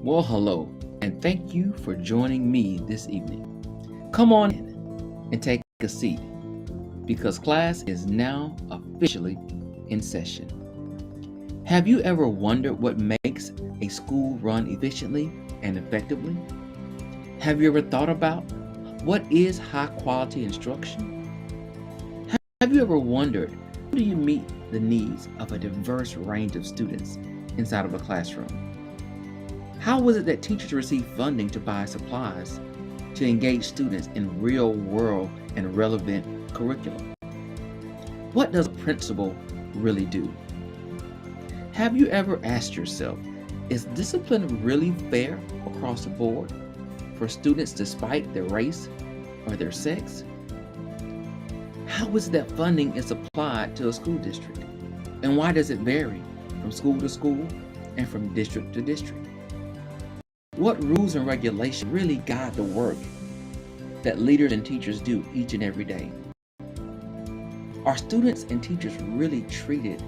Well, hello, and thank you for joining me this evening. Come on in and take a seat because class is now officially in session. Have you ever wondered what makes a school run efficiently and effectively? Have you ever thought about what is high quality instruction? Have you ever wondered how do you meet the needs of a diverse range of students inside of a classroom? How was it that teachers received funding to buy supplies to engage students in real world and relevant curriculum? What does a principal really do? Have you ever asked yourself, is discipline really fair across the board for students despite their race or their sex? How is it that funding is applied to a school district? And why does it vary from school to school and from district to district? What rules and regulations really guide the work that leaders and teachers do each and every day? Are students and teachers really treated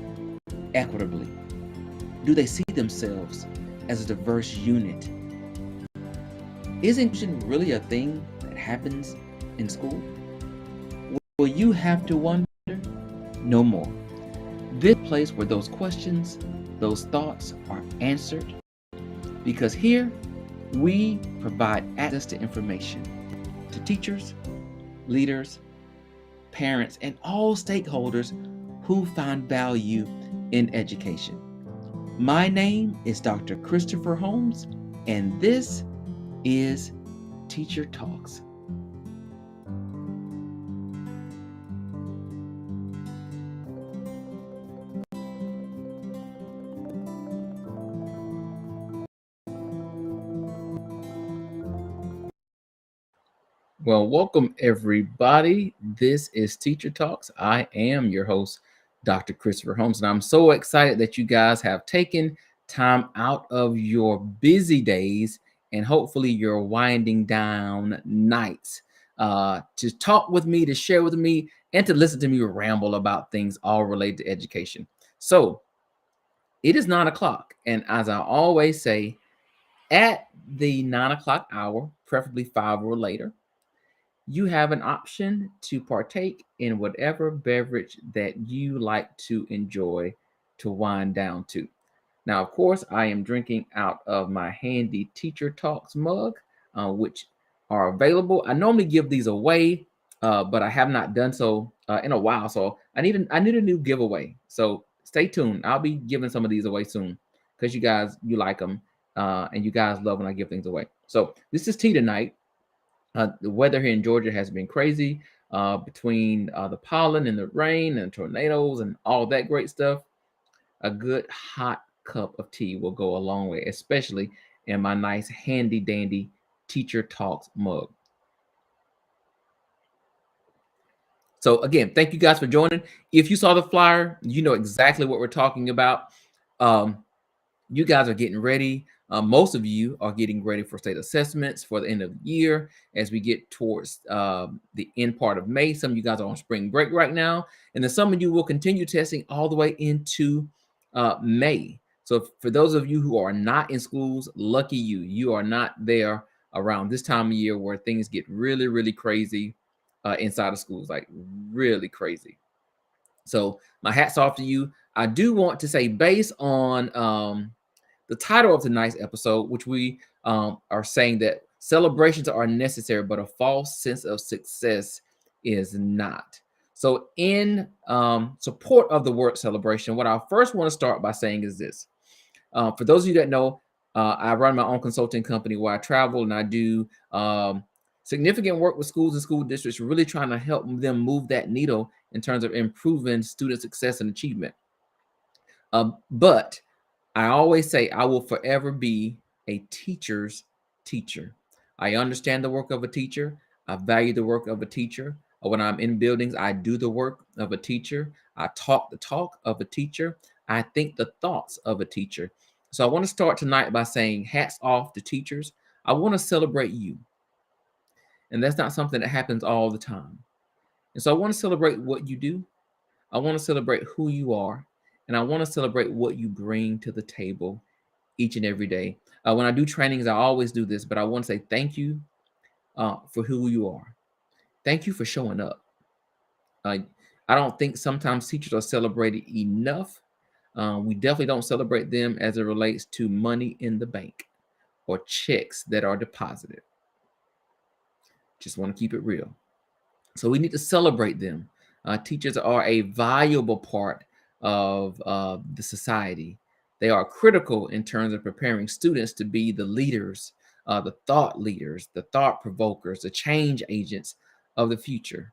equitably? Do they see themselves as a diverse unit? Is inclusion really a thing that happens in school? Will you have to wonder? No more. This place where those questions, those thoughts are answered, because here we provide access to information to teachers, leaders, parents, and all stakeholders who find value in education. My name is Dr. Christopher Holmes, and this is Teacher Talks. Well, welcome everybody. This is Teacher Talks. I am your host, Dr. Christopher Holmes, and I'm so excited that you guys have taken time out of your busy days and hopefully your winding down nights to talk with me, to share with me, and to listen to me ramble about things all related to education. So it is 9 o'clock, and as I always say, at the 9 o'clock hour, preferably 5 or later, you have an option to partake in whatever beverage that you like to enjoy to wind down to. Now, of course, I am drinking out of my handy Teacher Talks mug, which are available. I normally give these away, but I have not done so in a while. So I need a new giveaway. So stay tuned. I'll be giving some of these away soon because you like them, and you guys love when I give things away. So this is tea tonight. The weather here in Georgia has been crazy between the pollen and the rain and tornadoes and all that great stuff. A good hot cup of tea will go a long way, especially in my nice handy dandy Teacher Talks mug. So again, thank you guys for joining. If you saw the flyer, you know exactly what we're talking about. Um, you guys are getting ready. Most of you are getting ready for state assessments for the end of the year as we get towards the end part of May. Some of you guys are on spring break right now, and then some of you will continue testing all the way into May. So for those of you who are not in schools, lucky you. You are not there around this time of year where things get really, really crazy inside of schools, like really crazy. So my hat's off to you. I do want to say, based on the title of tonight's episode, which we are saying that celebrations are necessary, but a false sense of success is not. So, in support of the word celebration, what I first want to start by saying is this. For those of you that know, I run my own consulting company where I travel and I do significant work with schools and school districts, really trying to help them move that needle in terms of improving student success and achievement. But I always say I will forever be a teacher's teacher. I understand the work of a teacher. I value the work of a teacher. When I'm in buildings, I do the work of a teacher. I talk the talk of a teacher. I think the thoughts of a teacher. So I want to start tonight by saying hats off to teachers. I want to celebrate you. And that's not something that happens all the time. And so I want to celebrate what you do. I want to celebrate who you are. And I want to celebrate what you bring to the table each and every day. When I do trainings, I always do this, but I want to say thank you for who you are. Thank you for showing up. Uh, I don't think sometimes teachers are celebrated enough. We definitely don't celebrate them as it relates to money in the bank or checks that are deposited. Just want to keep it real. So we need to celebrate them. Teachers are a valuable part of the society. They are critical in terms of preparing students to be the leaders, the thought provokers, the change agents of the future.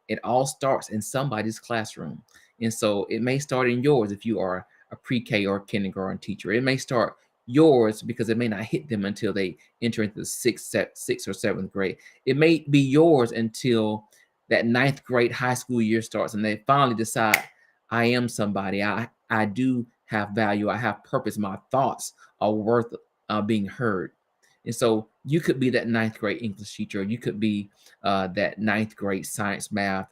It all starts in somebody's classroom. And so it may start in yours if you are a pre-K or kindergarten teacher. It may start yours because it may not hit them until they enter into the sixth or seventh grade. It may be yours until that ninth grade high school year starts and they finally decide, I am somebody. I do have value. I have purpose. My thoughts are worth being heard. And so you could be that ninth grade English teacher, or you could be that ninth grade science, math,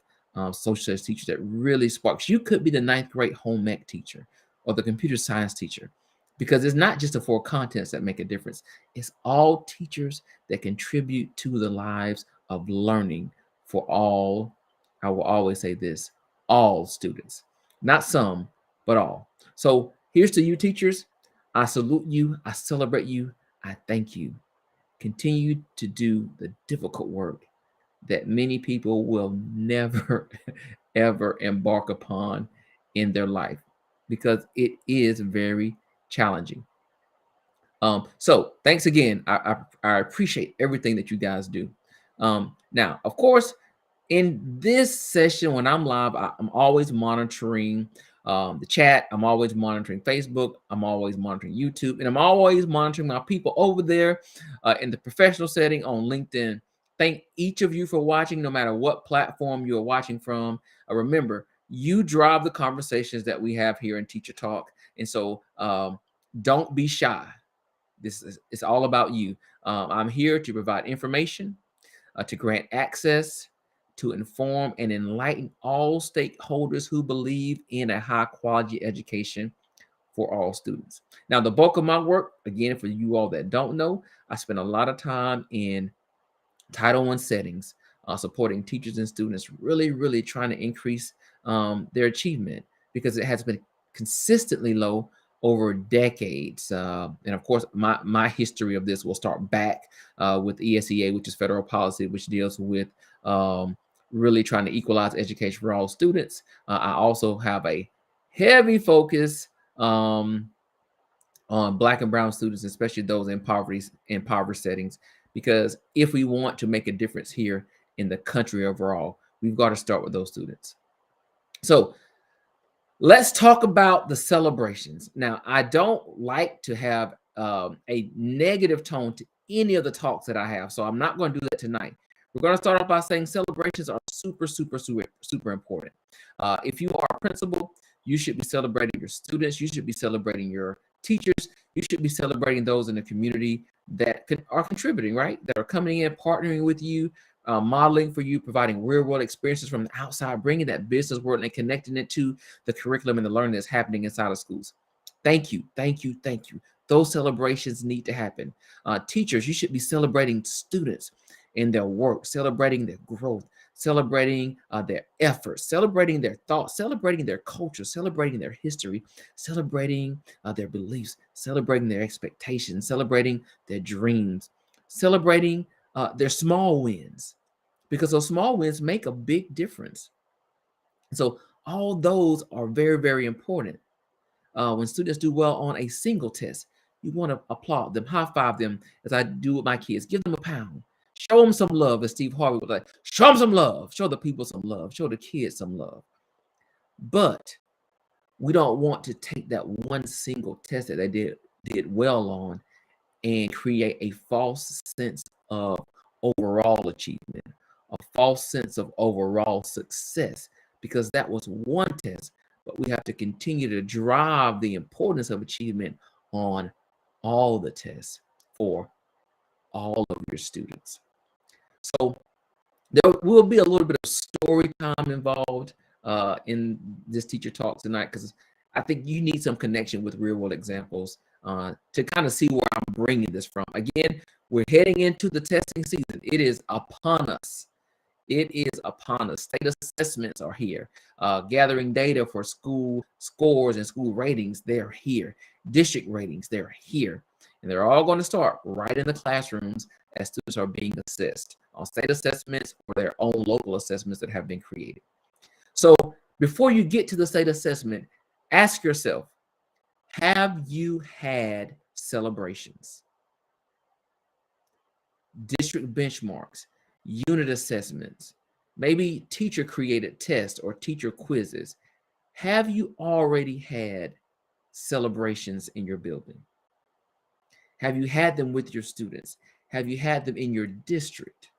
social studies teacher that really sparks. You could be the ninth grade home ec teacher or the computer science teacher, because it's not just the four contents that make a difference. It's all teachers that contribute to the lives of learning for all. I will always say this, all students, not some, but all. So here's to you, teachers. I salute you. I celebrate you. I thank you. Continue to do the difficult work that many people will never, ever embark upon in their life, because it is very challenging. So thanks again. I appreciate everything that you guys do. Now, of course, in this session, when I'm live, I'm always monitoring the chat. I'm always monitoring Facebook. I'm always monitoring YouTube, and I'm always monitoring my people over there in the professional setting on LinkedIn. Thank each of you for watching, no matter what platform you are watching from. Remember, you drive the conversations that we have here in Teacher Talk, and so don't be shy. It's all about you. I'm here to provide information, to grant access, to inform and enlighten all stakeholders who believe in a high quality education for all students. Now, the bulk of my work, again, for you all that don't know, I spend a lot of time in Title I settings, supporting teachers and students, really trying to increase their achievement, because it has been consistently low over decades. And of course, my history of this will start back with ESEA, which is federal policy, which deals with really trying to equalize education for all students. I also have a heavy focus on Black and brown students, especially those in impoverished settings, because if we want to make a difference here in the country overall, we've got to start with those students. So let's talk about the celebrations. Now, I don't like to have a negative tone to any of the talks that I have, so I'm not going to do that tonight. We're going to start off by saying celebrations are super important. If you are a principal, you should be celebrating your students. You should be celebrating your teachers. You should be celebrating those in the community that are contributing, right? That are coming in, partnering with you, modeling for you, providing real world experiences from the outside, bringing that business world and connecting it to the curriculum and the learning that's happening inside of schools. Thank you. Those celebrations need to happen. Teachers, you should be celebrating students in their work, celebrating their growth, celebrating their efforts, celebrating their thoughts, celebrating their culture, celebrating their history, celebrating their beliefs, celebrating their expectations, celebrating their dreams, celebrating their small wins, because those small wins make a big difference. So all those are very important. When students do well on a single test, you want to applaud them, high five them, as I do with my kids. Give them a pound. Show them some love, as Steve Harvey would like. Show them some love. Show the people some love. Show the kids some love. But we don't want to take that one single test that they did well on and create a false sense of overall achievement, a false sense of overall success, because that was one test. But we have to continue to drive the importance of achievement on all the tests for all of your students. So there will be a little bit of story time involved in this teacher talk tonight, because I think you need some connection with real world examples to kind of see where I'm bringing this from. Again, we're heading into the testing season. It is upon us. It is upon us. State assessments are here. Gathering data for school scores and school ratings, they're here. District ratings, they're here. And they're all going to start right in the classrooms as students are being assessed on state assessments or their own local assessments that have been created. So before you get to the state assessment, ask yourself, have you had celebrations, district benchmarks, unit assessments, maybe teacher created tests or teacher quizzes? Have you already had celebrations in your building? Have you had them with your students? Have you had them in your district?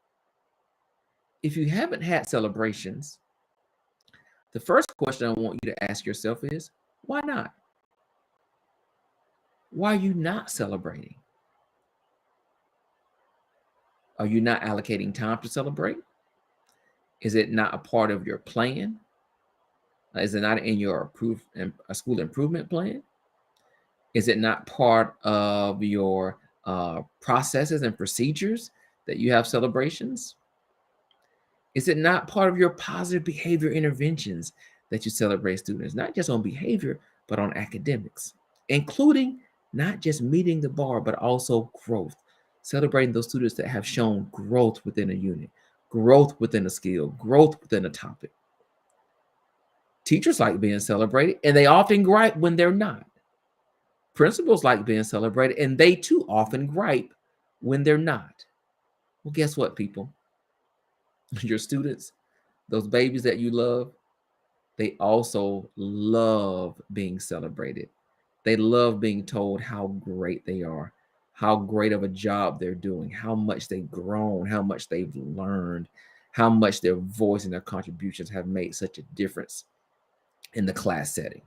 If you haven't had celebrations, the first question I want you to ask yourself is, why not? Why are you not celebrating? Are you not allocating time to celebrate? Is it not a part of your plan? Is it not in your school improvement plan? Is it not part of your processes and procedures that you have celebrations? Is it not part of your positive behavior interventions that you celebrate students, not just on behavior, but on academics, including not just meeting the bar, but also growth, celebrating those students that have shown growth within a unit, growth within a skill, growth within a topic? Teachers like being celebrated, and they often gripe when they're not. Principals like being celebrated, and they too often gripe when they're not. Well, guess what, people? Your students, those babies that you love, they also love being celebrated. They love being told how great they are, how great of a job they're doing, how much they've grown, how much they've learned, how much their voice and their contributions have made such a difference in the class setting.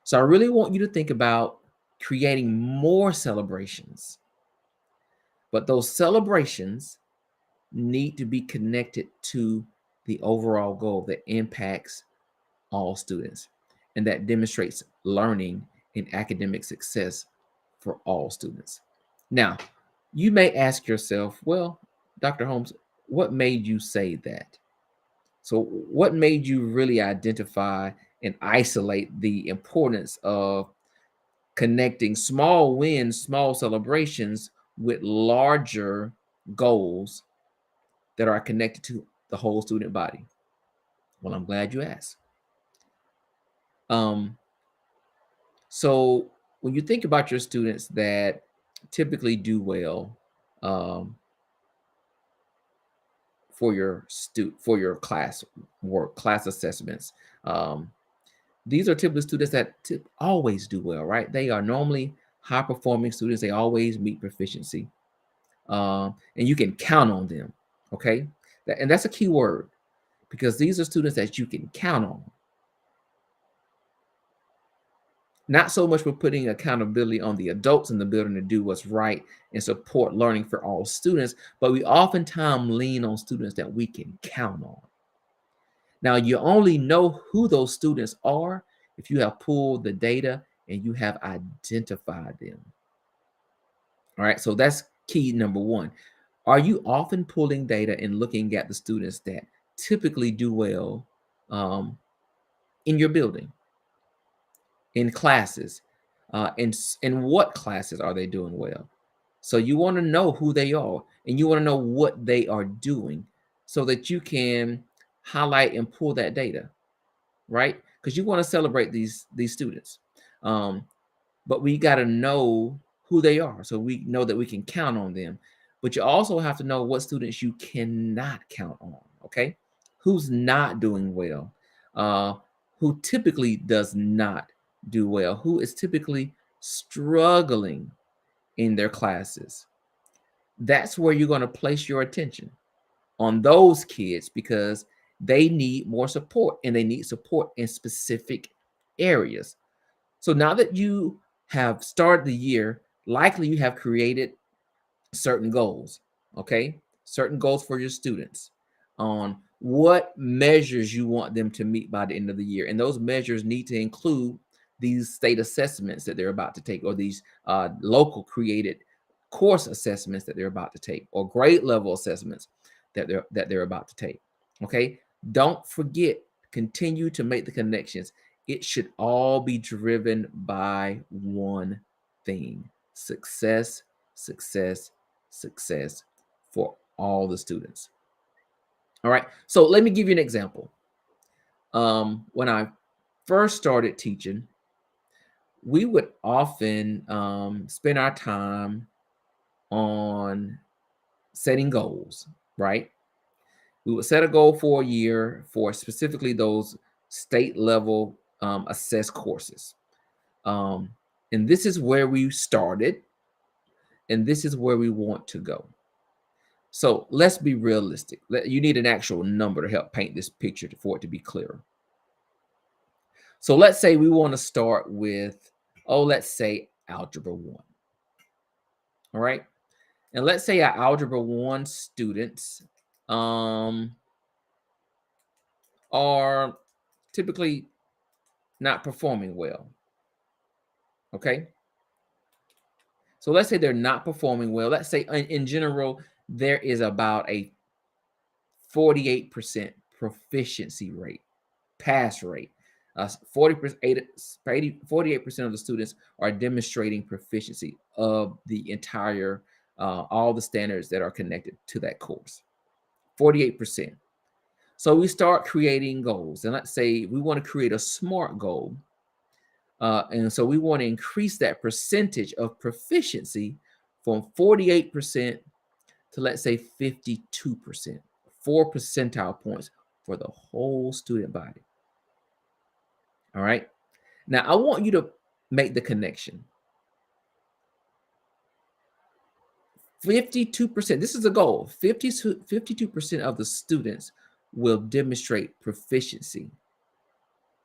So I really want you to think about creating more celebrations. But those celebrations need to be connected to the overall goal that impacts all students and that demonstrates learning and academic success for all students. Now, you may ask yourself, well, Dr. Holmes, what made you say that? So what made you really identify and isolate the importance of connecting small wins, small celebrations with larger goals that are connected to the whole student body? Well, I'm glad you asked. So when you think about your students that typically do well for your class work, class assessments, these are typically students that always do well, right? They are normally high performing students. They always meet proficiency, and you can count on them. Okay, and that's a key word, because these are students that you can count on. Not so much for putting accountability on the adults in the building to do what's right and support learning for all students, but we oftentimes lean on students that we can count on. Now, you only know who those students are if you have pulled the data and you have identified them. All right, so that's key number one. Are you often pulling data and looking at the students that typically do well in your building, in classes, in what classes are they doing well? So you want to know who they are, and you want to know what they are doing so that you can highlight and pull that data, right? Because you want to celebrate these students. But we got to know who they are so we know that we can count on them. But you also have to know what students you cannot count on, okay? Who's not doing well, who typically does not do well, who is typically struggling in their classes. That's where you're going to place your attention, on those kids, because they need more support, and they need support in specific areas. So now that you have started the year, likely you have created certain goals, okay? Certain goals for your students on what measures you want them to meet by the end of the year. And those measures need to include these state assessments that they're about to take, or these local created course assessments that they're about to take, or grade level assessments that they're about to take. Okay, don't forget, continue to make the connections. It should all be driven by one thing: success, success, success for all the students. All right, so let me give you an example. When I first started teaching, we would often spend our time on setting goals, right? We would set a goal for a year for specifically those state level assessed courses. Um, and this is where we started, and this is where we want to go. So let's be realistic. You need an actual number to help paint this picture for it to be clearer. So let's say we want to start with, let's say Algebra 1. All right. And let's say our Algebra 1 students are typically not performing well. Okay. So let's say they're not performing well. Let's say in general, there is about a 48% proficiency rate, pass rate. 48% of the students are demonstrating proficiency of the entire, all the standards that are connected to that course. 48%. So we start creating goals. And let's say we want to create a SMART goal. And so we want to increase that percentage of proficiency from 48% to, let's say, 52%, 4 percentile points for the whole student body. All right. Now, I want you to make the connection. 52%, this is a goal. 52% of the students will demonstrate proficiency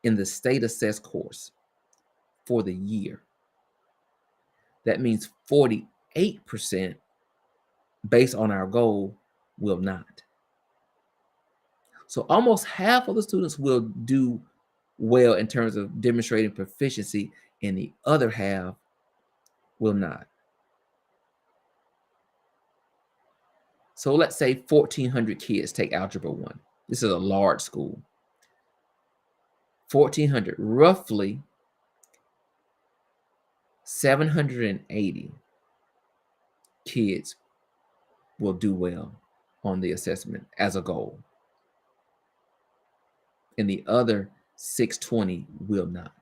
in the state assessed course for the year. That means 48%, based on our goal, will not. So almost half of the students will do well in terms of demonstrating proficiency, and the other half will not. So let's say 1,400 kids take Algebra 1. This is a large school. 1,400, roughly 780 kids will do well on the assessment as a goal. And the other 620 will not.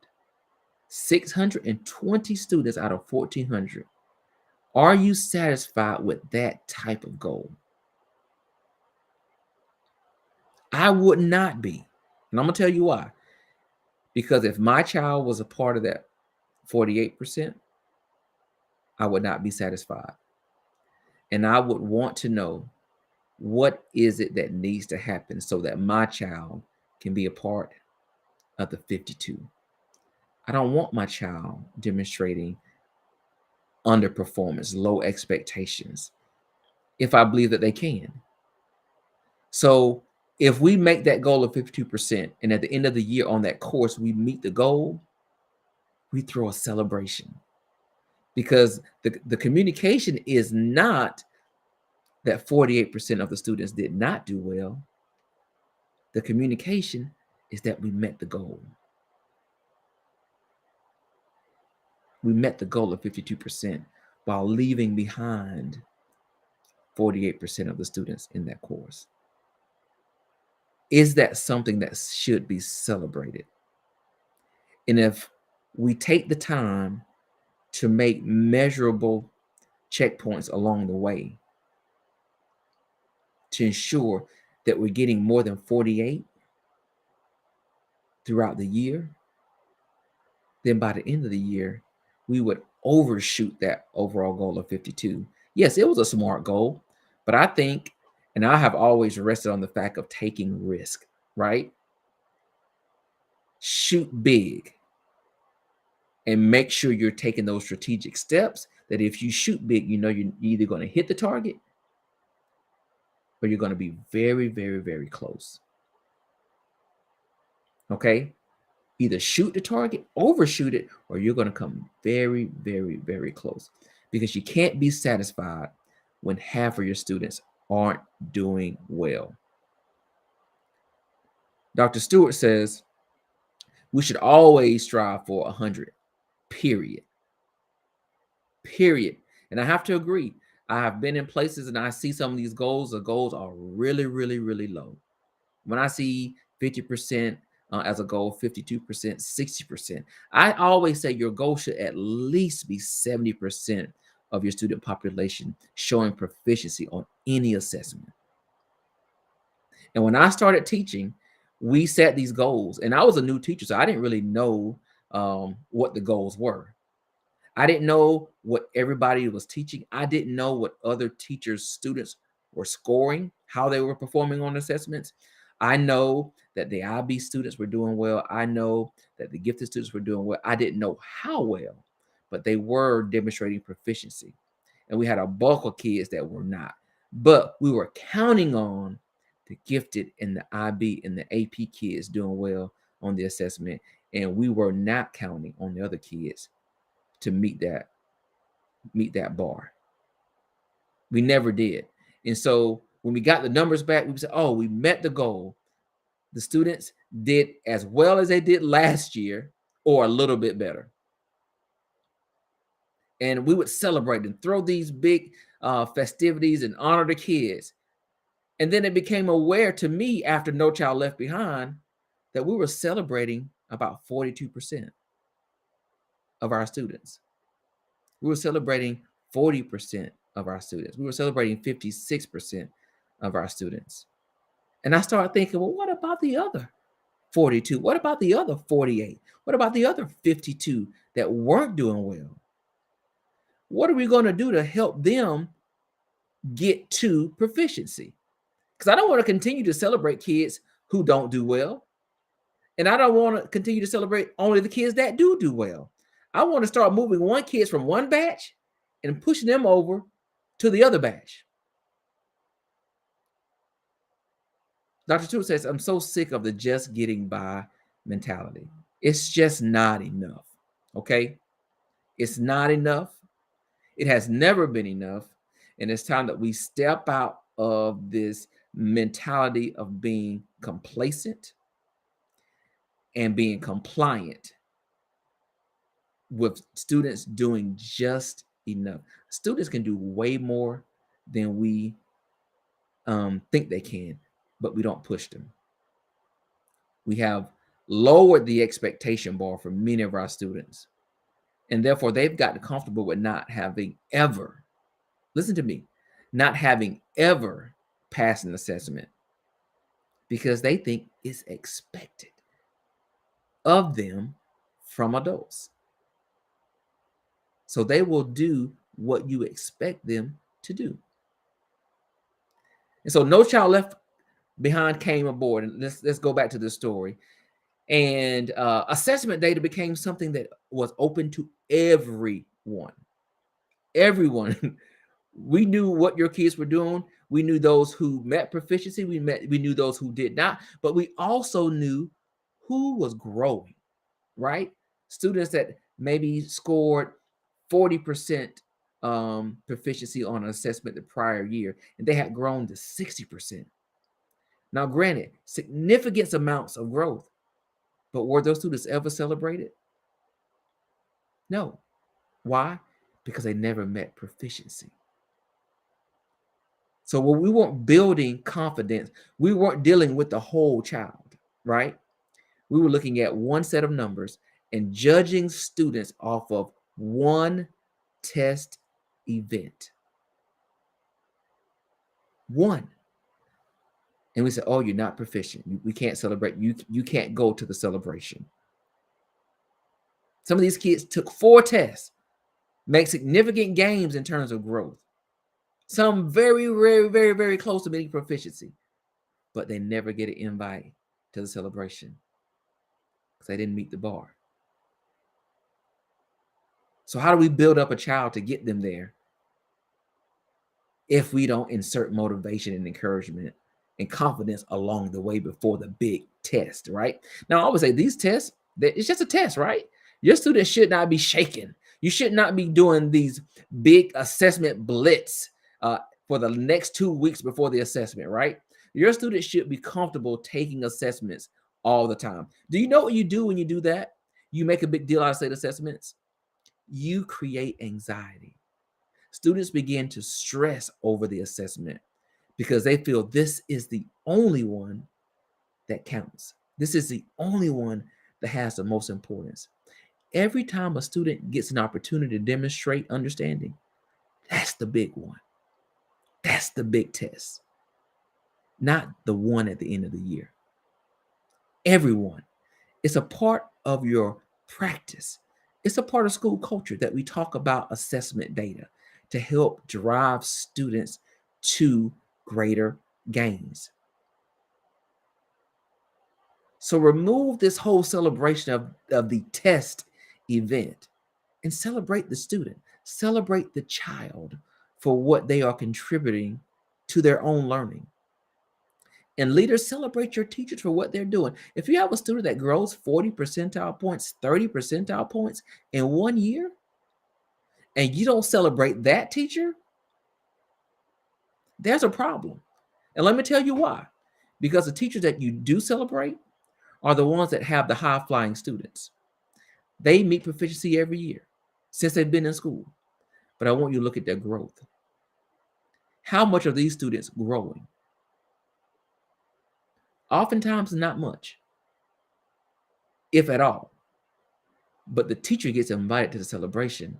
620 students out of 1,400. Are you satisfied with that type of goal? I would not be. And I'm going to tell you why. Because if my child was a part of that 48%, I would not be satisfied. And I would want to know, what is it that needs to happen so that my child can be a part of the 52? I don't want my child demonstrating underperformance, low expectations, if I believe that they can. So if we make that goal of 52%, and at the end of the year on that course, we meet the goal, we throw a celebration. Because the communication is not that 48% of the students did not do well. The communication is that we met the goal. We met the goal of 52% while leaving behind 48% of the students in that course. Is that something that should be celebrated? And if we take the time to make measurable checkpoints along the way to ensure that we're getting more than 48 throughout the year, then by the end of the year, we would overshoot that overall goal of 52. Yes, it was a SMART goal, but I think, and I have always rested on the fact of taking risk, right? Shoot big and make sure you're taking those strategic steps that if you shoot big, you know you're either going to hit the target or you're going to be very, very, very close. Okay? Either shoot the target, overshoot it, or you're going to come very, very, very close, because you can't be satisfied when half of your students aren't doing well. Dr. Stewart says we should always strive for 100, period. Period. And I have to agree. I have been in places and I see some of these goals. The goals are really, really, really low. When I see 50% as a goal, 52%, 60%, I always say your goal should at least be 70% of your student population showing proficiency on any assessment. And when I started teaching, we set these goals. And I was a new teacher, so I didn't really know what the goals were. I didn't know what everybody was teaching. I didn't know what other teachers' students were scoring, how they were performing on assessments. I know that the IB students were doing well. I know that the gifted students were doing well. I didn't know how well, but they were demonstrating proficiency. And we had a bulk of kids that were not. But we were counting on the gifted and the IB and the AP kids doing well on the assessment. And we were not counting on the other kids to meet that bar. We never did. And so when we got the numbers back, we said, oh, we met the goal. The students did as well as they did last year or a little bit better. And we would celebrate and throw these big festivities and honor the kids. And then it became aware to me after No Child Left Behind that we were celebrating about 42% of our students. We were celebrating 40% of our students. We were celebrating 56% of our students. And I started thinking, well, what about the other 42? What about the other 48? What about the other 52 that weren't doing well? What are we going to do to help them get to proficiency? Because I don't want to continue to celebrate kids who don't do well. And I don't want to continue to celebrate only the kids that do well. I want to start moving one kids from one batch and pushing them over to the other batch. Dr. Stewart says, I'm so sick of the just getting by mentality. It's just not enough, okay? It's not enough. It has never been enough. And it's time that we step out of this mentality of being complacent and being compliant with students doing just enough. Students can do way more than we think they can, but we don't push them. We have lowered the expectation bar for many of our students, and therefore they've gotten comfortable with not having ever, listen to me, not having ever passed an assessment because they think it's expected of them from adults. So they will do what you expect them to do. And so No Child Left Behind came aboard. And let's go back to the story. And assessment data became something that was open to everyone. Everyone. We knew what your kids were doing. We knew those who met proficiency. We knew those who did not. But we also knew who was growing, right? Students that maybe scored 40% proficiency on an assessment the prior year, and they had grown to 60%. Now, granted, significant amounts of growth, but were those students ever celebrated? No. Why? Because they never met proficiency. So when we weren't building confidence, we weren't dealing with the whole child, right? We were looking at one set of numbers and judging students off of one test event. One. And we said, oh, you're not proficient. We can't celebrate. You can't go to the celebration. Some of these kids took 4 tests, make significant gains in terms of growth. Some very, very, very, very close to meeting proficiency, but they never get an invite to the celebration because they didn't meet the bar. So how do we build up a child to get them there if we don't insert motivation and encouragement and confidence along the way before the big test, right? Now, I always say these tests It's just a test, right? Your students should not be shaken. You should not be doing these big assessment blitz for the next 2 weeks before the assessment, right? Your students should be comfortable taking assessments all the time. Do you know what you do when you do that? You make a big deal out of state assessments. You create anxiety. Students begin to stress over the assessment because they feel this is the only one that counts. This is the only one that has the most importance. Every time a student gets an opportunity to demonstrate understanding, that's the big one. That's the big test, not the one at the end of the year. Everyone. It's a part of your practice. It's a part of school culture that we talk about assessment data to help drive students to greater gains. So remove this whole celebration of the test event and celebrate the student, celebrate the child for what they are contributing to their own learning. And leaders, celebrate your teachers for what they're doing. If you have a student that grows 40 percentile points, 30 percentile points in 1 year, and you don't celebrate that teacher, there's a problem. And let me tell you why. Because the teachers that you do celebrate are the ones that have the high-flying students. They meet proficiency every year since they've been in school. But I want you to look at their growth. How much are these students growing? Oftentimes, not much, if at all. But the teacher gets invited to the celebration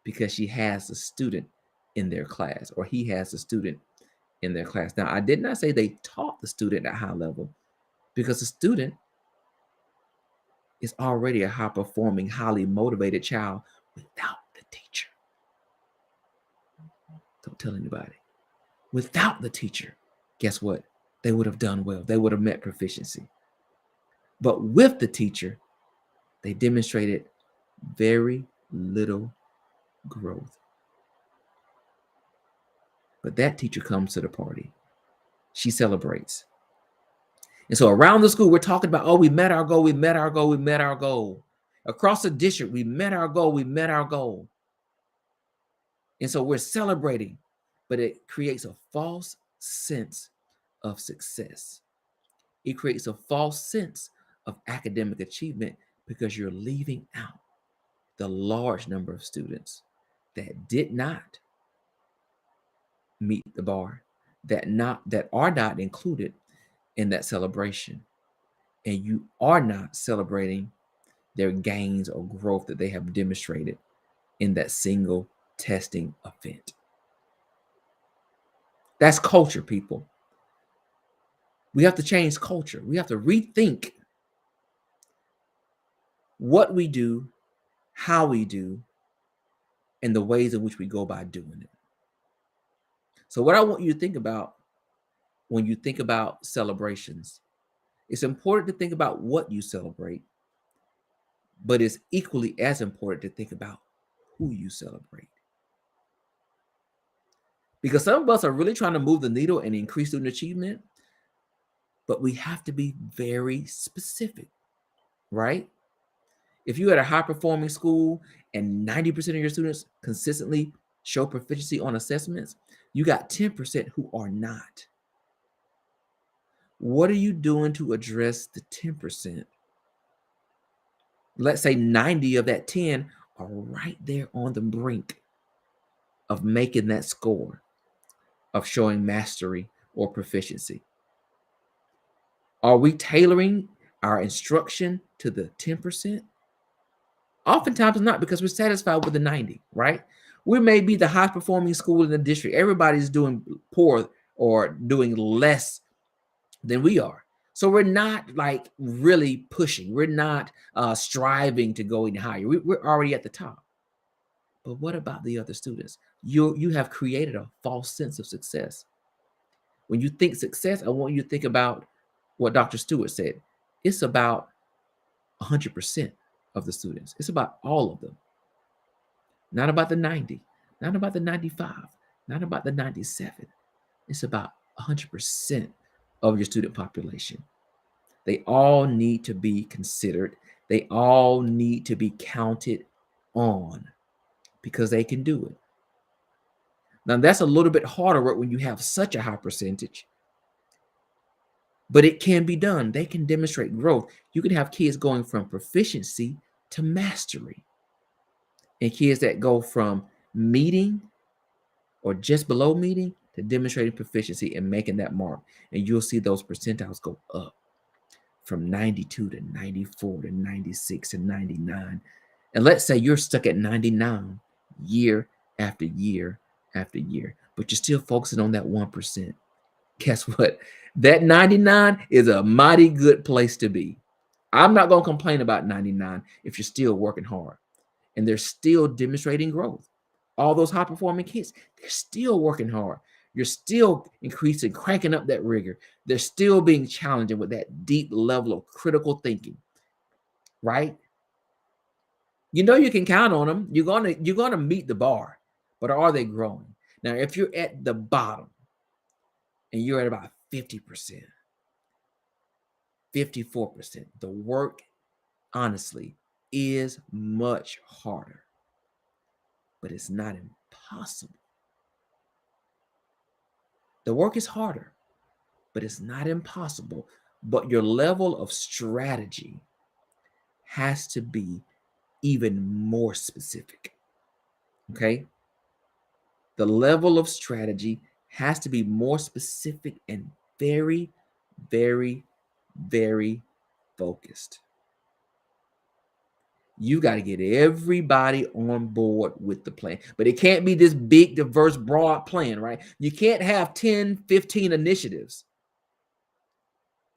because she has a student in their class, or he has a student in their class. Now, I did not say they taught the student at high level, because the student is already a high-performing, highly motivated child without the teacher. Don't tell anybody. Without the teacher, guess what? They would have done well. They would have met proficiency. But with the teacher, they demonstrated very little growth. But that teacher comes to the party. She celebrates. And so around the school, we're talking about, oh, we met our goal, we met our goal, we met our goal. Across the district, we met our goal, we met our goal. And so we're celebrating, but it creates a false sense of success. It creates a false sense of academic achievement because you're leaving out the large number of students that did not meet the bar, that are not included in that celebration. And you are not celebrating their gains or growth that they have demonstrated in that single testing event. That's culture, people. We have to change culture. We have to rethink what we do, how we do, and the ways in which we go about doing it. So what I want you to think about when you think about celebrations, it's important to think about what you celebrate, but it's equally as important to think about who you celebrate. Because some of us are really trying to move the needle and increase student achievement, but we have to be very specific, right? If you're at a high-performing school and 90% of your students consistently show proficiency on assessments, you got 10% who are not. What are you doing to address the 10%? Let's say 90 of that 10 are right there on the brink of making that score, of showing mastery or proficiency. Are we tailoring our instruction to the 10%? Oftentimes not, because we're satisfied with the 90, right? We may be the high performing school in the district. Everybody's doing poor or doing less than we are. So we're not like really pushing. We're not striving to go any higher. We're already at the top. But what about the other students? You have created a false sense of success. When you think success, I want you to think about what Dr. Stewart said. It's about 100% of the students. It's about all of them. Not about the 90, not about the 95, not about the 97. It's about 100% of your student population. They all need to be considered. They all need to be counted on because they can do it. Now, that's a little bit harder work when you have such a high percentage, but it can be done. They can demonstrate growth. You can have kids going from proficiency to mastery, and kids that go from meeting or just below meeting to demonstrating proficiency and making that mark. And you'll see those percentiles go up from 92 to 94 to 96 to 99. And let's say you're stuck at 99 year after year after year, but you're still focusing on that 1%. Guess what? That 99 is a mighty good place to be. I'm not going to complain about 99 if you're still working hard and they're still demonstrating growth. All those high performing kids, they're still working hard. You're still increasing, cranking up that rigor. They're still being challenged with that deep level of critical thinking, right? You know you can count on them. You're gonna meet the bar, but are they growing? Now, if you're at the bottom and you're at about 50%, 54%, the work, honestly, is much harder, but it's not impossible. The work is harder, but it's not impossible. But your level of strategy has to be even more specific. Okay? The level of strategy has to be more specific and very, very, very focused. You got to get everybody on board with the plan, but it can't be this big, diverse, broad plan, right? You can't have 10, 15 initiatives.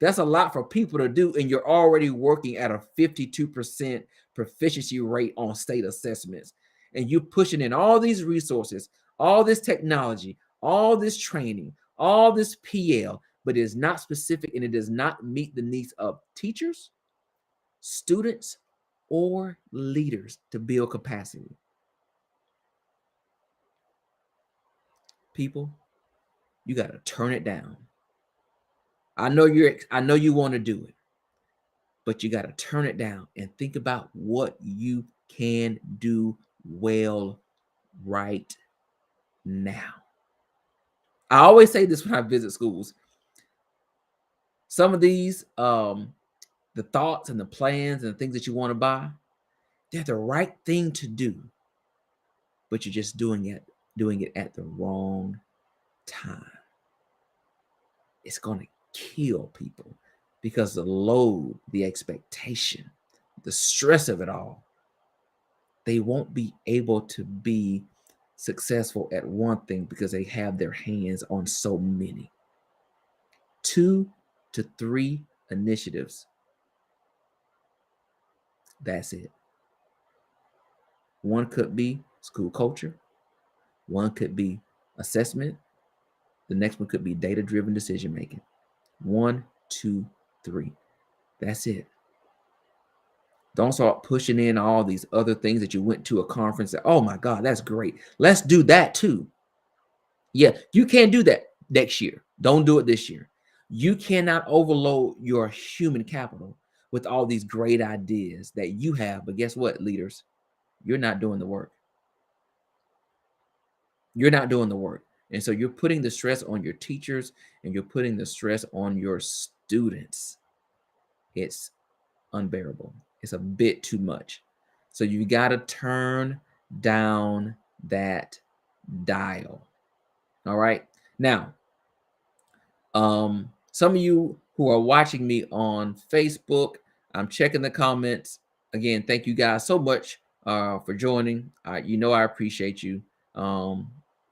That's a lot for people to do, and you're already working at a 52% proficiency rate on state assessments. And you're pushing in all these resources, all this technology, all this training, all this PL, but it is not specific and it does not meet the needs of teachers, students, or leaders to build capacity. People, you got to turn it down. I know you want to do it, but you got to turn it down and think about what you can do well right now. I always say this when I visit schools. Some of these, the thoughts and the plans and the things that you want to buy, they're the right thing to do, but you're just doing it at the wrong time. It's going to kill people because the load, the expectation, the stress of it all, they won't be able to be successful at one thing because they have their hands on so many. 2 to 3 initiatives. That's it. One could be school culture. One could be assessment. The next one could be data-driven decision making. 1, 2, 3. That's it. Don't start pushing in all these other things that you went to a conference that, oh my God, that's great. Let's do that too. Yeah, you can't do that next year. Don't do it this year. You cannot overload your human capital with all these great ideas that you have. But guess what, leaders? You're not doing the work. You're not doing the work. And so you're putting the stress on your teachers and you're putting the stress on your students. It's unbearable. It's a bit too much. So you got to turn down that dial. All right. Now, some of you who are watching me on Facebook, I'm checking the comments. Again, thank you guys so much for joining. You know I appreciate you.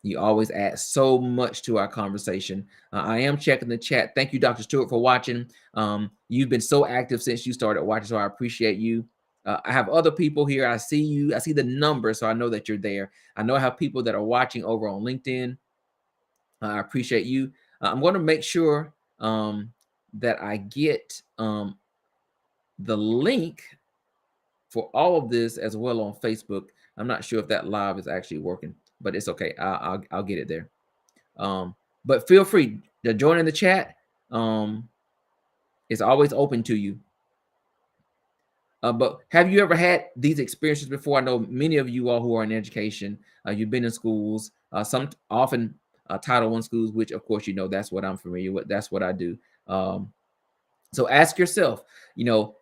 You always add so much to our conversation. I am checking the chat. Thank you, Dr. Stewart, for watching. You've been so active since you started watching, so I appreciate you. I have other people here. I see you. I see the number, so I know that you're there. I know I have people that are watching over on LinkedIn. I appreciate you. I'm going to make sure that I get the link for all of this as well on Facebook. I'm not sure if that live is actually working, but it's okay. I'll get it there. But feel free to join in the chat. It's always open to you. But have you ever had these experiences before? I know many of you all who are in education, you've been in schools, some often Title I schools, which of course, that's what I'm familiar with. That's what I do. Um, so ask yourself,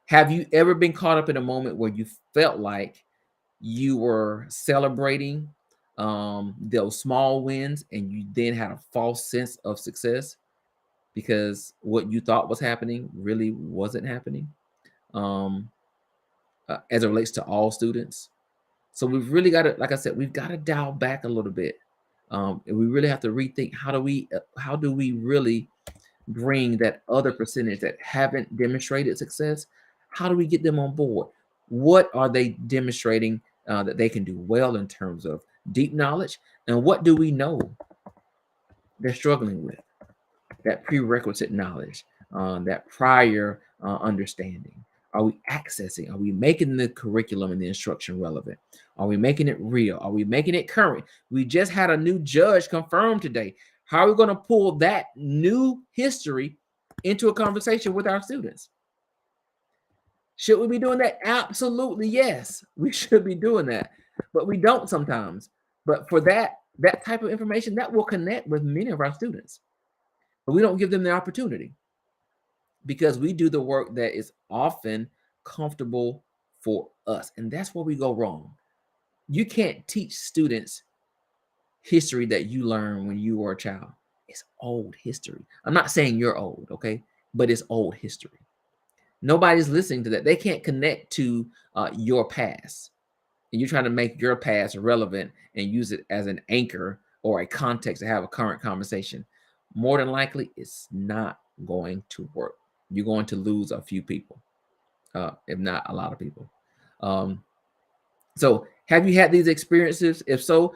have you ever been caught up in a moment where you felt like you were celebrating those small wins and you then had a false sense of success because what you thought was happening really wasn't happening, as it relates to all students? So we've really got to, like I said, we've got to dial back a little bit. And we really have to rethink how do we really bring that other percentage that haven't demonstrated success? How do we get them on board? What are they demonstrating that they can do well in terms of deep knowledge? And what do we know they're struggling with? That prerequisite knowledge, that prior understanding. Are we accessing? Are we making the curriculum and the instruction relevant? Are we making it real? Are we making it current? We just had a new judge confirmed today. How are we going to pull that new history into a conversation with our students? Should we be doing that? Absolutely, yes. We should be doing that, but we don't sometimes. But for that type of information, that will connect with many of our students, but we don't give them the opportunity because we do the work that is often comfortable for us, and that's where we go wrong. You can't teach students history that you learned when you were a child. It's old history. I'm not saying you're old, okay? But it's old history. Nobody's listening to that. They can't connect to your past. And you're trying to make your past relevant and use it as an anchor or a context to have a current conversation. More than likely, it's not going to work. You're going to lose a few people, if not a lot of people. So have you had these experiences? If so,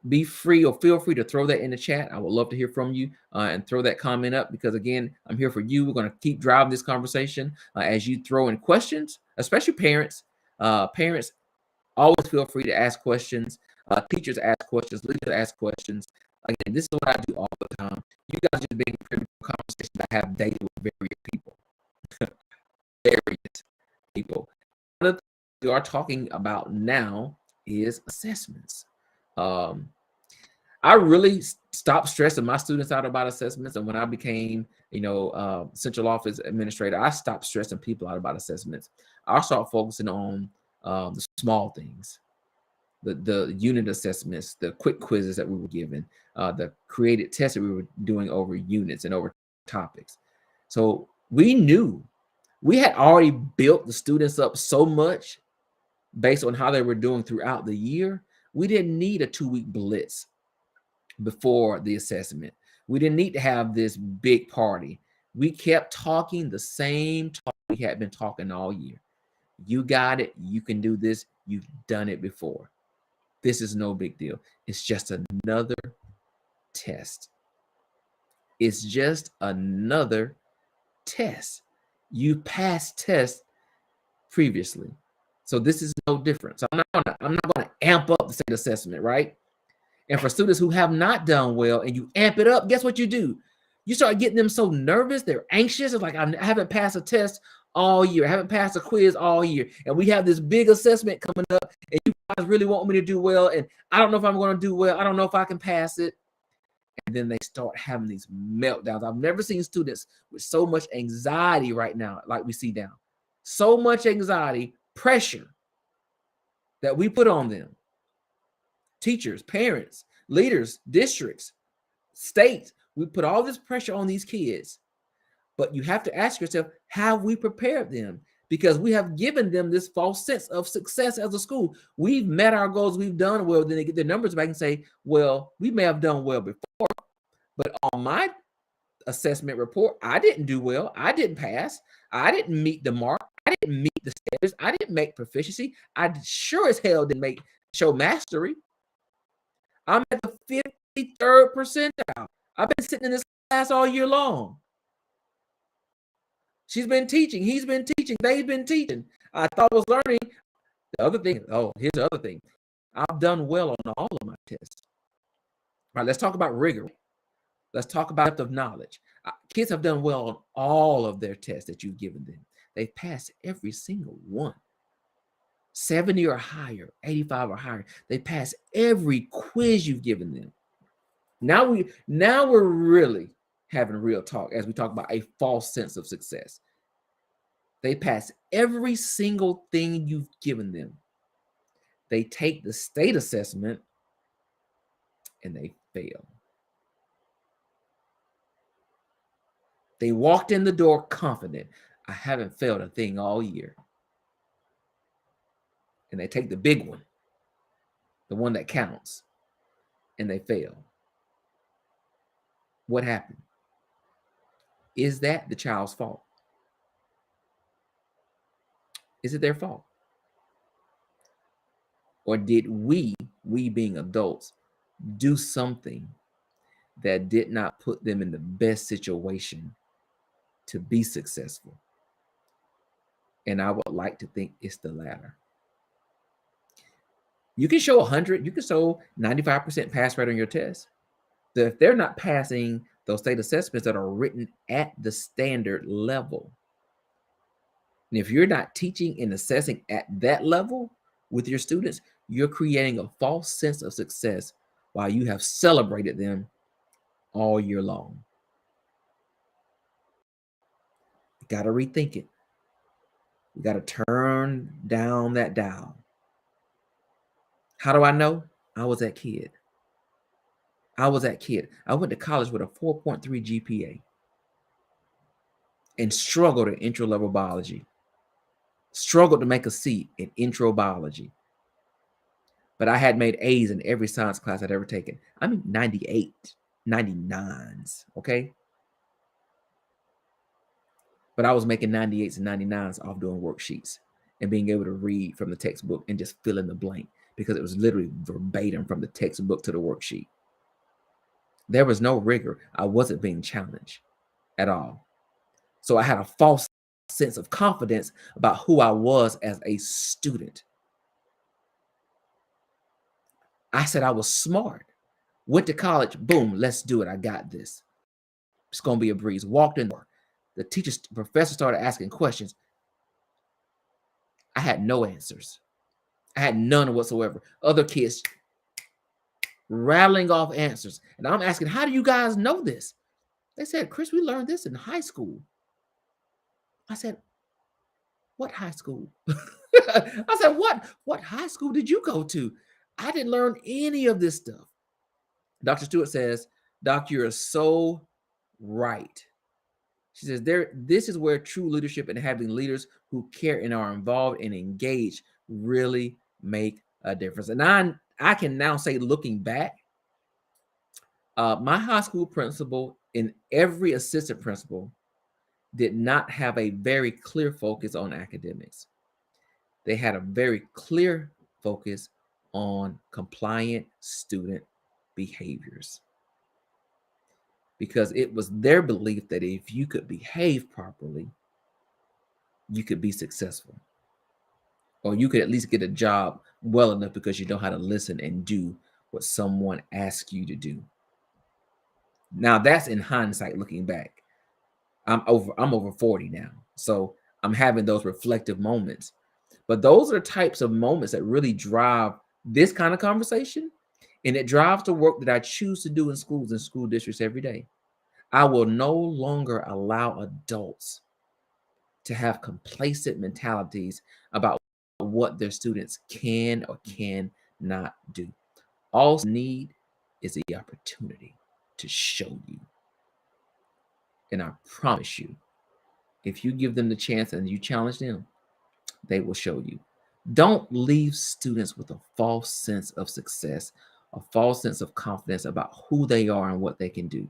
be free or feel free to throw that in the chat. I would love to hear from you and throw that comment up because, again, I'm here for you. We're going to keep driving this conversation as you throw in questions, especially parents. Parents, always feel free to ask questions. Teachers ask questions. Leaders ask questions. Again, this is what I do all the time. You guys just being critical conversations I have daily with various people. Various people. One of the things we are talking about now is assessments. I really stopped stressing my students out about assessments, and when I became, central office administrator, I stopped stressing people out about assessments. I started focusing on the small things, the unit assessments, the quick quizzes that we were given, the created tests that we were doing over units and over topics. So we knew we had already built the students up so much based on how they were doing throughout the year. We didn't need a 2-week blitz before the assessment. We didn't need to have this big party. We kept talking the same talk we had been talking all year. You got it. You can do this. You've done it before. This is no big deal. It's just another test. It's just another test. You passed tests previously. So this is no different. So I'm not going to amp up the state assessment, right? And for students who have not done well and you amp it up, guess what you do? You start getting them so nervous. They're anxious. It's like, I haven't passed a test all year. I haven't passed a quiz all year. And we have this big assessment coming up and you guys really want me to do well. And I don't know if I'm going to do well. I don't know if I can pass it. And then they start having these meltdowns. I've never seen students with so much anxiety right now, like we see now. So much anxiety, pressure that we put on them. Teachers, parents, leaders, districts, states, we put all this pressure on these kids. But you have to ask yourself, have we prepared them? Because we have given them this false sense of success as a school. We've met our goals, we've done well. Then they get their numbers back and say, well, we may have done well before, but on my assessment report, I didn't do well. I didn't pass. I didn't meet the mark. I didn't meet the standards. I didn't make proficiency. I sure as hell didn't show mastery. I'm at the 53rd percentile. I've been sitting in this class all year long. She's been teaching. He's been teaching. They've been teaching. I thought I was learning. The other thing, here's the other thing. I've done well on all of my tests. All right, let's talk about rigor. Let's talk about depth of knowledge. Kids have done well on all of their tests that you've given them. They've passed every single one. 70 or higher, 85 or higher. They pass every quiz you've given them. Now we're really having real talk as we talk about a false sense of success. They pass every single thing you've given them. They take the state assessment and they fail. They walked in the door confident. I haven't failed a thing all year. And they take the big one, the one that counts, and they fail. What happened? Is that the child's fault? Is it their fault? Or did we being adults, do something that did not put them in the best situation to be successful? And I would like to think it's the latter. You can show 100, you can show 95% pass rate on your test. So if they're not passing those state assessments that are written at the standard level, and if you're not teaching and assessing at that level with your students, you're creating a false sense of success while you have celebrated them all year long. You got to rethink it. You got to turn down that dial. How do I know? I was that kid. I went to college with a 4.3 GPA and struggled in intro level biology. Struggled to make a seat in intro biology. But I had made A's in every science class I'd ever taken. I mean, 98, 99s, okay? But I was making 98s and 99s off doing worksheets and being able to read from the textbook and just fill in the blank because it was literally verbatim from the textbook to the worksheet. There was no rigor. I wasn't being challenged at all. So I had a false sense of confidence about who I was as a student. I said I was smart. Went to college, boom, let's do it. I got this. It's going to be a breeze. Walked in there. The professor started asking questions. I had no answers. I had none whatsoever. Other kids rattling off answers. And I'm asking, how do you guys know this? They said, Chris, we learned this in high school. I said, what high school? I said, what high school did you go to? I didn't learn any of this stuff. Dr. Stewart says, Doc, you're so right. She says, this is where true leadership and having leaders who care and are involved and engaged really make a difference. And I can now say, looking back, my high school principal and every assistant principal did not have a very clear focus on academics. They had a very clear focus on compliant student behaviors, because it was their belief that if you could behave properly, you could be successful, or you could at least get a job well enough because you know how to listen and do what someone asks you to do. Now that's in hindsight, looking back. I'm over 40 now, so I'm having those reflective moments. But those are types of moments that really drive this kind of conversation, and it drives the work that I choose to do in schools and school districts every day. I will no longer allow adults to have complacent mentalities about what their students can or cannot do. All they need is the opportunity to show you. And I promise you, if you give them the chance and you challenge them, they will show you. Don't leave students with a false sense of success, a false sense of confidence about who they are and what they can do.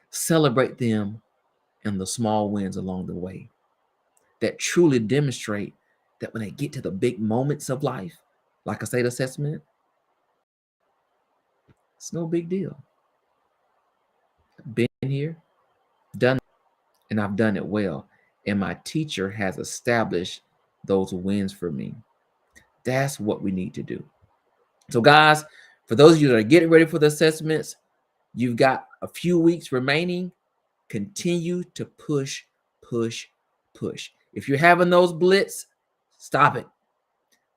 Celebrate them and the small wins along the way that truly demonstrate that when they get to the big moments of life, like a state assessment, it's no big deal. I've been here, done it, and I've done it well. And my teacher has established those wins for me. That's what we need to do. So guys, for those of you that are getting ready for the assessments, you've got a few weeks remaining. Continue to push, push, push. If you're having those blitz, stop it.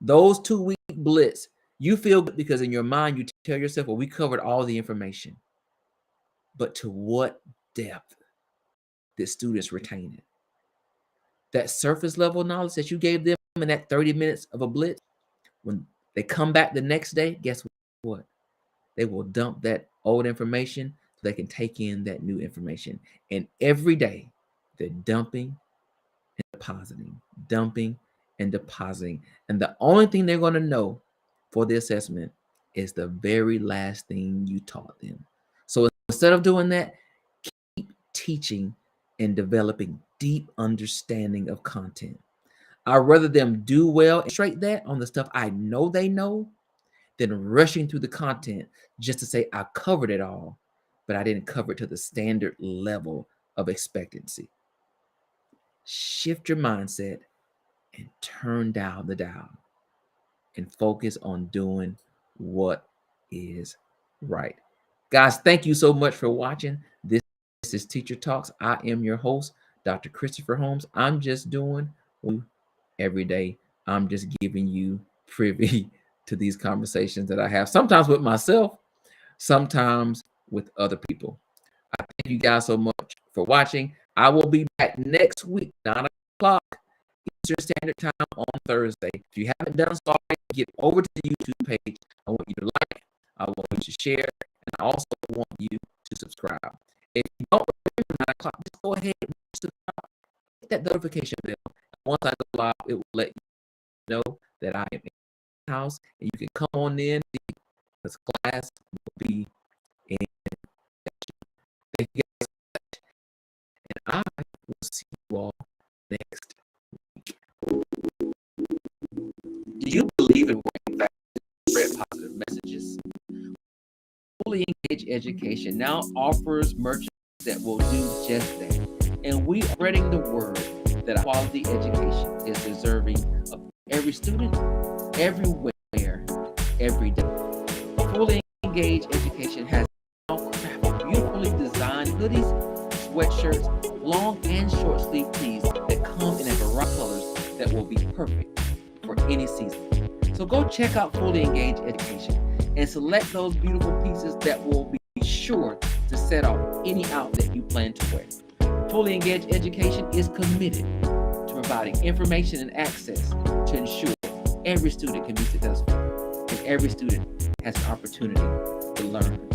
Those 2-week blitz, you feel good because in your mind you tell yourself, well, we covered all the information. But to what depth did students retain it? That surface level knowledge that you gave them in that 30 minutes of a blitz, when they come back the next day, guess what? They will dump that old information so they can take in that new information. And every day they're dumping and depositing, dumping and depositing. And the only thing they're going to know for the assessment is the very last thing you taught them. So instead of doing that, keep teaching and developing deep understanding of content. I'd rather them do well and straight that on the stuff I know they know than rushing through the content just to say I covered it all, but I didn't cover it to the standard level of expectancy. Shift your mindset and turn down the dial and focus on doing what is right. Guys, thank you so much for watching. This is Teacher Talks. I am your host, Dr. Christopher Holmes. I'm just doing every day. I'm just giving you privy to these conversations that I have, sometimes with myself, sometimes with other people. I thank you guys so much for watching. I will be back next week, 9 o'clock Eastern Standard Time on Thursday. If you haven't done so, get over to the YouTube page. I want you to like, I want you to share, and I also want you to subscribe. If you don't remember 9 o'clock, just go ahead and subscribe. Hit that notification bell. Once I go live, it will let you know that I am in the house, and you can come on in because class will be in session. Thank you guys so much, and I will see you all next week. Do you believe in working back to spread positive messages? Fully Engaged Education now offers merchants that will do just that, and we are spreading the word that quality education is deserving of every student, everywhere, every day. Fully Engaged Education has now crafted beautifully designed hoodies, sweatshirts, long and short sleeve tees that come in a variety of colors that will be perfect for any season. So go check out Fully Engaged Education and select those beautiful pieces that will be sure to set off any outfit you plan to wear. Fully Engaged Education is committed to providing information and access to ensure every student can be successful and every student has an opportunity to learn